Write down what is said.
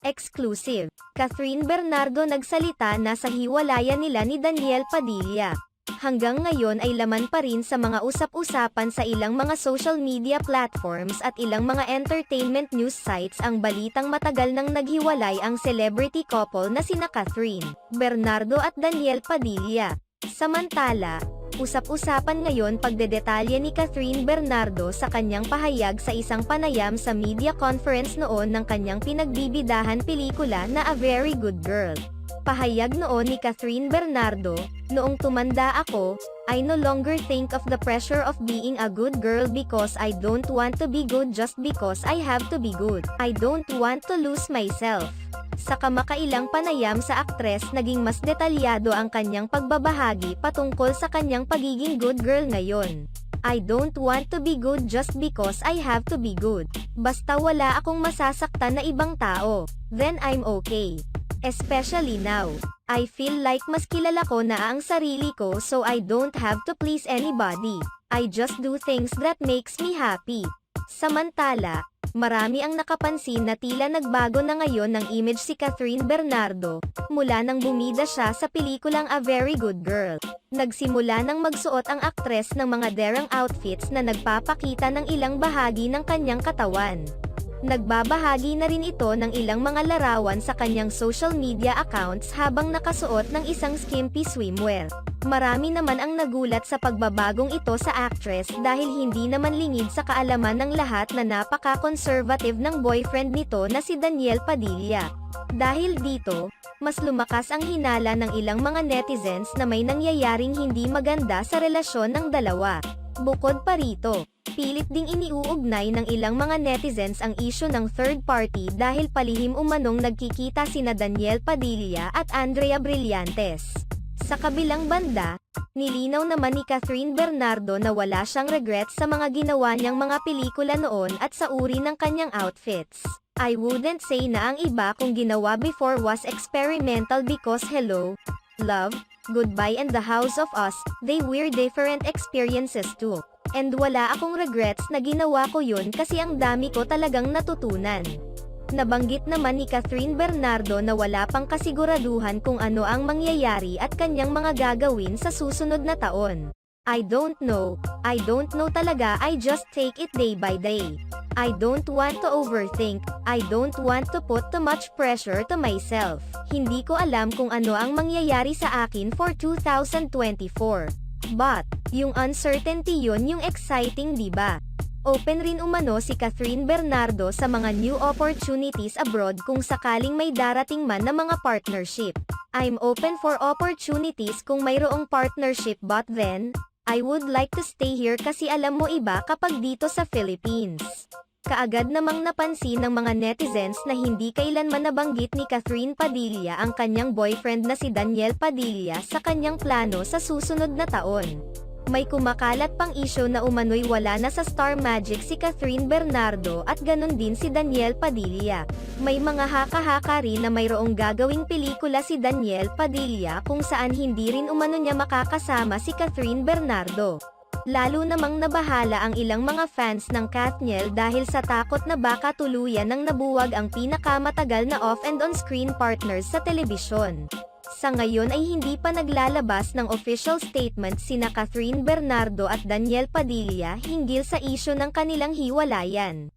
Exclusive. Catherine Bernardo nagsalita na sa hiwalayan nila ni Daniel Padilla. Hanggang ngayon ay laman pa rin sa mga usap-usapan sa ilang mga social media platforms at ilang mga entertainment news sites ang balitang matagal nang naghiwalay ang celebrity couple na sina Catherine Bernardo at Daniel Padilla. Samantala, usap-usapan ngayon pagdedetalye ni Catherine Bernardo sa kanyang pahayag sa isang panayam sa media conference noon ng kanyang pinagbibidahan pelikula na A Very Good Girl. Pahayag noon ni Catherine Bernardo, "Noong tumanda ako, I no longer think of the pressure of being a good girl because I don't want to be good just because I have to be good. I don't want to lose myself." Sa kamakailang panayam sa aktres, naging mas detalyado ang kanyang pagbabahagi patungkol sa kanyang pagiging good girl ngayon. "I don't want to be good just because I have to be good. Basta wala akong masasaktan na ibang tao, then I'm okay. Especially now, I feel like mas kilala ko na ang sarili ko so I don't have to please anybody. I just do things that makes me happy." Samantala, marami ang nakapansin na tila nagbago na ngayon ng image si Catherine Bernardo, mula nang bumida siya sa pelikulang A Very Good Girl. Nagsimula nang magsuot ang aktres ng mga derang outfits na nagpapakita ng ilang bahagi ng kanyang katawan. Nagbabahagi na rin ito ng ilang mga larawan sa kanyang social media accounts habang nakasuot ng isang skimpy swimwear. Marami naman ang nagulat sa pagbabagong ito sa actress dahil hindi naman lingid sa kaalaman ng lahat na napaka-conservative ng boyfriend nito na si Daniel Padilla. Dahil dito, mas lumakas ang hinala ng ilang mga netizens na may nangyayaring hindi maganda sa relasyon ng dalawa. Bukod pa rito, pilit ding iniuugnay ng ilang mga netizens ang isyu ng third party dahil palihim umanong nagkikita sina Daniel Padilla at Andrea Brillantes. Sa kabilang banda, nilinaw naman ni Catherine Bernardo na wala siyang regrets sa mga ginawa niyang mga pelikula noon at sa uri ng kanyang outfits. "I wouldn't say na ang iba kung ginawa before was experimental because Hello, Love, Goodbye and The House of Us, they were different experiences too. And wala akong regrets na ginawa ko yun kasi ang dami ko talagang natutunan." Nabanggit naman ni Catherine Bernardo na wala pang kasiguraduhan kung ano ang mangyayari at kanyang mga gagawin sa susunod na taon. I don't know talaga, I just take it day by day. I don't want to overthink, I don't want to put too much pressure to myself. Hindi ko alam kung ano ang mangyayari sa akin for 2024. But, yung uncertainty yun yung exciting, diba? Open rin umano si Catherine Bernardo sa mga new opportunities abroad kung sakaling may darating man na mga partnership. "I'm open for opportunities kung mayroong partnership but then, I would like to stay here kasi alam mo iba kapag dito sa Philippines." Kaagad namang napansin ng mga netizens na hindi kailanman nabanggit ni Catherine Padilla ang kanyang boyfriend na si Daniel Padilla sa kanyang plano sa susunod na taon. May kumakalat pang isyu na umano'y wala na sa Star Magic si Catherine Bernardo at ganon din si Daniel Padilla. May mga haka-haka rin na mayroong gagawing pelikula si Daniel Padilla kung saan hindi rin umano niya makakasama si Catherine Bernardo. Lalo namang nabahala ang ilang mga fans ng Katniel dahil sa takot na baka tuluyan ng nabuwag ang pinakamatagal na off and on-screen partners sa telebisyon. Sa ngayon ay hindi pa naglalabas ng official statement sina Catherine Bernardo at Daniel Padilla hinggil sa isyu ng kanilang hiwalayan.